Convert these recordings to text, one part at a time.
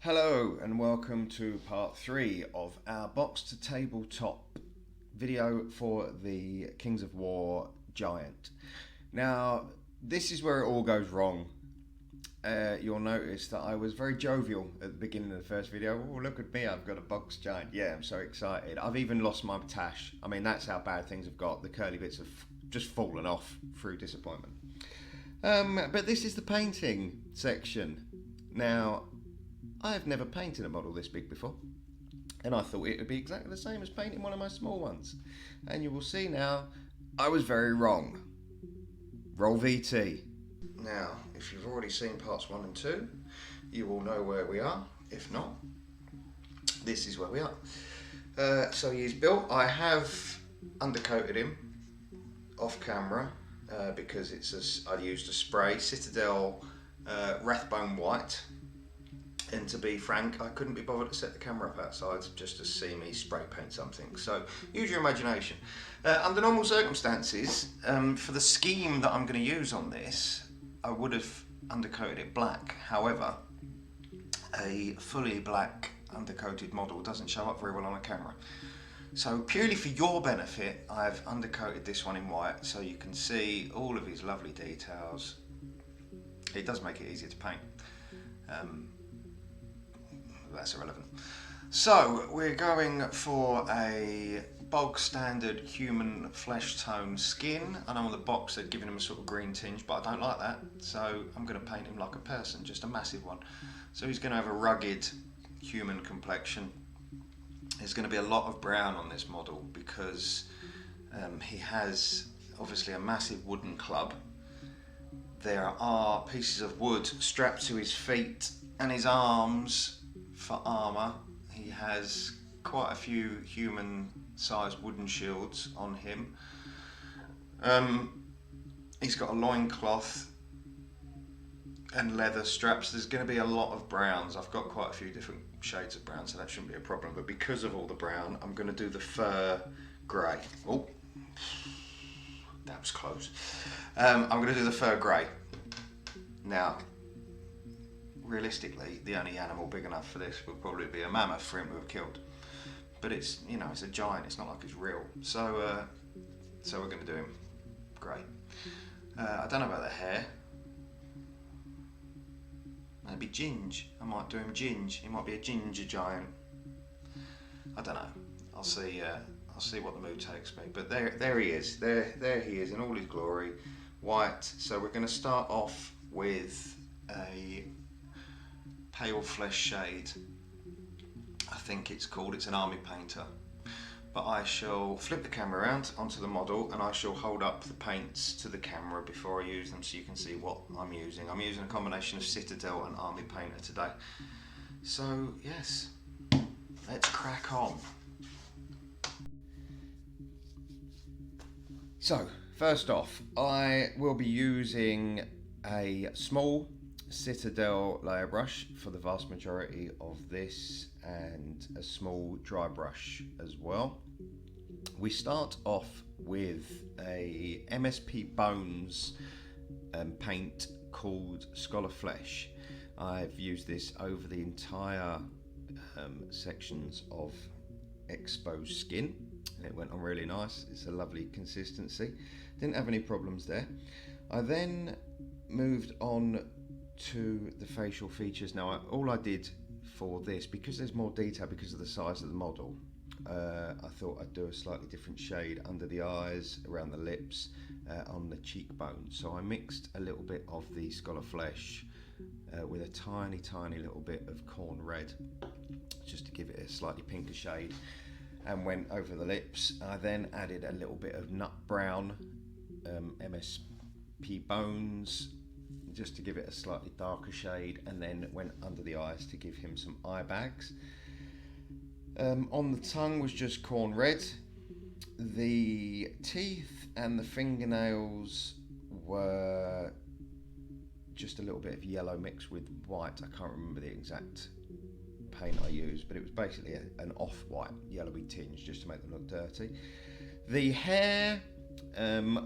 Hello and welcome to part 3 of our box to tabletop video for the Kings of War Giant. Now this is where it all goes wrong. You'll notice that I was very jovial at the beginning of the first video. Oh, look at me, I've got a box giant. Yeah, I'm so excited. I've even lost my tash. I mean, that's how bad things have got. The curly bits have just fallen off through disappointment. But this is the painting section. Now, I have never painted a model this big before, and I thought it would be exactly the same as painting one of my small ones. And you will see now, I was very wrong. Roll VT. Now, if you've already seen parts 1 and 2, you will know where we are. If not, this is where we are. So he's built. I have undercoated him off camera because I used a spray, Citadel Rathbone White. And to be frank, I couldn't be bothered to set the camera up outside just to see me spray paint something. So use your imagination. Under normal circumstances, for the scheme that I'm going to use on this, I would have undercoated it black. However, a fully black undercoated model doesn't show up very well on a camera. So purely for your benefit, I've undercoated this one in white so you can see all of his lovely details. It does make it easier to paint. That's irrelevant. So we're going for a bog standard human flesh tone skin. I know on the box they're giving him a sort of green tinge, but I don't like that, so I'm going to paint him like a person, just a massive one. So he's going to have a rugged human complexion. There's going to be a lot of brown on this model because he has obviously a massive wooden club. There are pieces of wood strapped to his feet and his arms for armour. He has quite a few human-sized wooden shields on him. He's got a loincloth and leather straps. There's going to be a lot of browns. I've got quite a few different shades of brown, so that shouldn't be a problem. But because of all the brown, I'm going to do the fur grey. Oh, that was close. I'm going to do the fur grey. Now, realistically, the only animal big enough for this would probably be a mammoth for him to have killed. But it's, you know, it's a giant, it's not like it's real. So we're going to do him grey. I don't know about the hair. Maybe ginge. I might do him ginge. He might be a ginger giant. I don't know. I'll see what the mood takes me. But there he is. There he is in all his glory. White. So we're going to start off with a pale flesh shade. I think it's called, it's an army painter. But I shall flip the camera around onto the model and I shall hold up the paints to the camera before I use them so you can see what I'm using. I'm using a combination of Citadel and Army Painter today. So yes, let's crack on. So first off, I will be using a small Citadel layer brush for the vast majority of this and a small dry brush as well. We start off with a MSP Bones paint called Scholar Flesh. I've used this over the entire sections of exposed skin. It went on really nice. It's a lovely consistency. Didn't have any problems there. I then moved on to the facial features. Now all I did for this, because there's more detail because of the size of the model, I thought I'd do a slightly different shade under the eyes, around the lips, on the cheekbones. So I mixed a little bit of the Scholar Flesh with a tiny little bit of corn red just to give it a slightly pinker shade, and went over the lips. I then added a little bit of nut brown MSP Bones just to give it a slightly darker shade, and then went under the eyes to give him some eye bags. On the tongue was just corn red. The teeth and the fingernails were just a little bit of yellow mixed with white. I can't remember the exact paint I used, but it was basically an off-white yellowy tinge just to make them look dirty. The hair,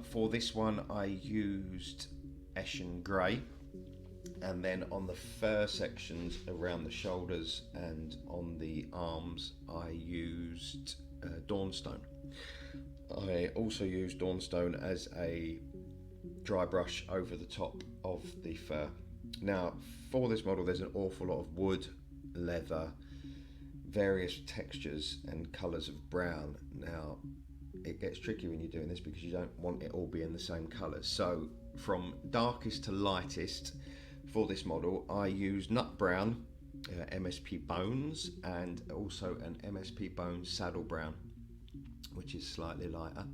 for this one I used Eshin Grey. and then on the fur sections around the shoulders and on the arms I used Dawnstone. I also used Dawnstone as a dry brush over the top of the fur. Now for this model there's an awful lot of wood, leather, various textures and colours of brown. Now it gets tricky when you're doing this because you don't want it all being the same colours. So from darkest to lightest for this model I used nut brown, MSP Bones, and also an MSP Bones Saddle Brown, which is slightly lighter.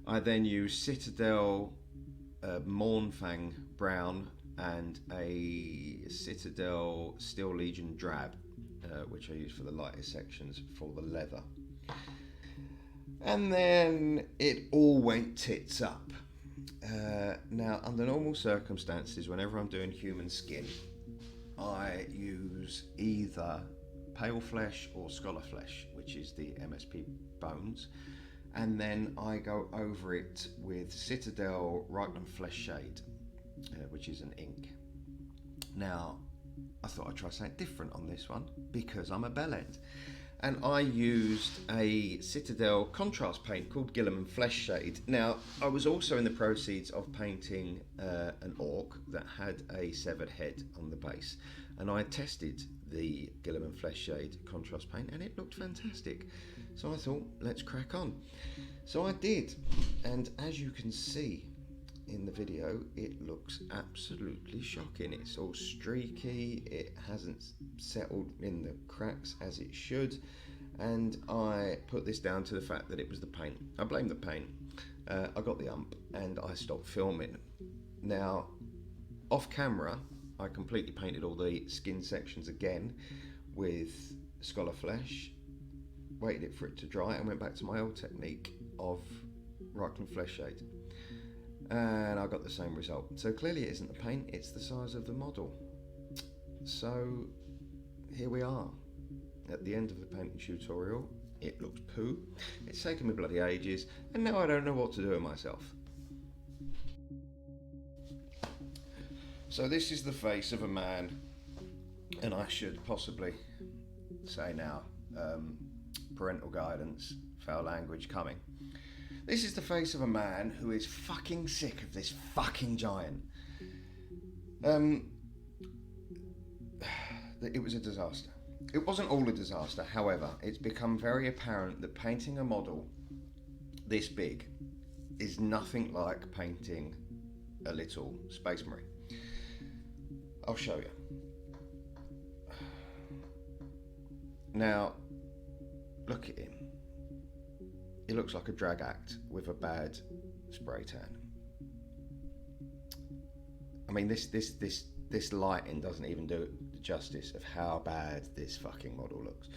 I then used Citadel Mornfang Brown and a Citadel Steel Legion Drab, which I used for the lightest sections for the leather. And then it all went tits up. Now, under normal circumstances, whenever I'm doing human skin, I use either Pale Flesh or Scholar Flesh, which is the MSP Bones, and then I go over it with Citadel Reichland Flesh Shade, which is an ink. Now, I thought I'd try something different on this one because I'm a bellend. And I used a Citadel contrast paint called Gilliman Flesh Shade. Now, I was also in the proceeds of painting an orc that had a severed head on the base. And I tested the Gilliman Flesh Shade contrast paint and it looked fantastic. So I thought, let's crack on. So I did. And as you can see in the video, it looks absolutely shocking. It's all streaky, it hasn't settled in the cracks as it should, and I put this down to the fact that it was the paint. I blame the paint. I got the ump and I stopped filming. Now, off camera, I completely painted all the skin sections again with Scholar Flesh, waited it for it to dry and went back to my old technique of Reichland Flesh Shade. And I got the same result. So clearly it isn't the paint, it's the size of the model. So here we are at the end of the painting tutorial. It looks poo, it's taken me bloody ages, and now I don't know what to do with myself. So this is the face of a man, and I should possibly say now, parental guidance, foul language coming. This is the face of a man who is fucking sick of this fucking giant. It was a disaster. It wasn't all a disaster, however, it's become very apparent that painting a model this big is nothing like painting a little Space Marine. I'll show you. Now, look at him. He looks like a drag act with a bad spray tan. I mean, this lighting doesn't even do the justice of how bad this fucking model looks.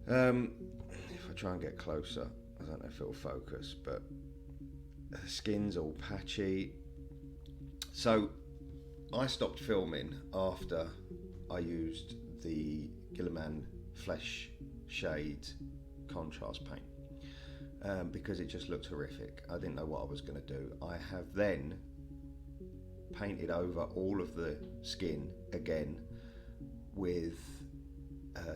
If I try and get closer, I don't know if it'll focus, but the skin's all patchy. So I stopped filming after I used the Gilliman Flesh Shade contrast paint. Because it just looked horrific. I didn't know what I was going to do. I have then painted over all of the skin again with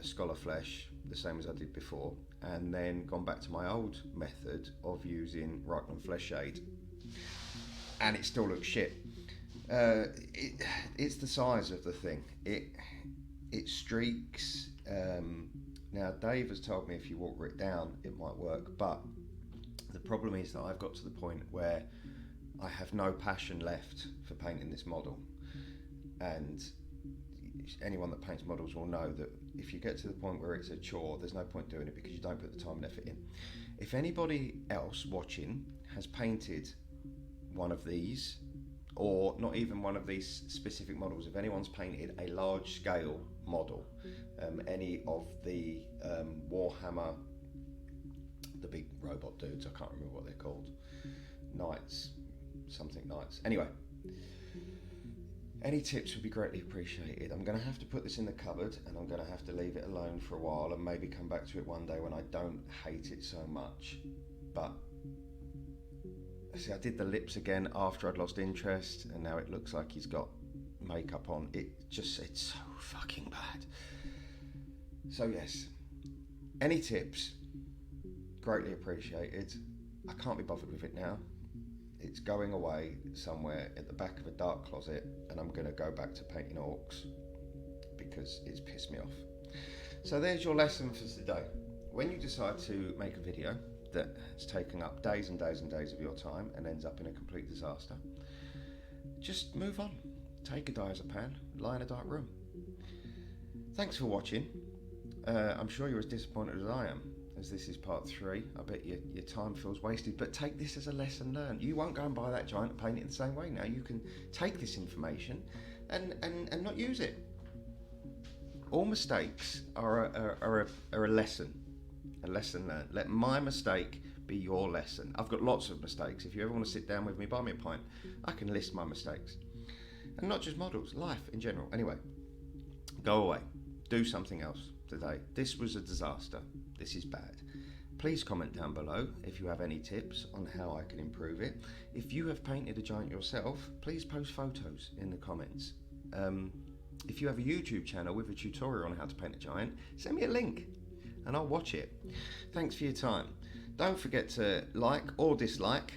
Scholar Flesh, the same as I did before, and then gone back to my old method of using Reichland Flesh Shade, and it still looks shit. It's the size of the thing. It streaks. Now Dave has told me if you water it down it might work, but the problem is that I've got to the point where I have no passion left for painting this model, and anyone that paints models will know that if you get to the point where it's a chore, there's no point doing it because you don't put the time and effort in. If anybody else watching has painted one of these, or not even one of these specific models, if anyone's painted a large scale model, any of the Warhammer, the big robot dudes, I can't remember what they're called, Knights, something Knights, anyway, any tips would be greatly appreciated. I'm going to have to put this in the cupboard and I'm going to have to leave it alone for a while and maybe come back to it one day when I don't hate it so much. But see, I did the lips again after I'd lost interest, and now it looks like he's got makeup on. It's so fucking bad. So yes, any tips, greatly appreciated. I can't be bothered with it now. It's going away somewhere at the back of a dark closet, and I'm going to go back to painting orcs because it's pissed me off. So there's your lesson for today. When you decide to make a video that's taking up days and days and days of your time and ends up in a complete disaster, just move on. Take a diazepam, lie in a dark room. Thanks for watching. I'm sure you're as disappointed as I am, as this is part 3. I bet your time feels wasted, but take this as a lesson learned. You won't go and buy that giant and paint it the same way now. You can take this information and not use it. All mistakes are a lesson learned. Let my mistake be your lesson. I've got lots of mistakes. If you ever want to sit down with me, buy me a pint, I can list my mistakes. And not just models, life in general. Anyway, go away. Do something else today. This was a disaster. This is bad. Please comment down below if you have any tips on how I can improve it. If you have painted a giant yourself, please post photos in the comments. If you have a YouTube channel with a tutorial on how to paint a giant, send me a link and I'll watch it. Thanks for your time. Don't forget to like or dislike,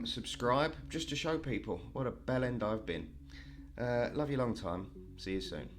subscribe, just to show people what a bell end I've been. Love you long time. See you soon.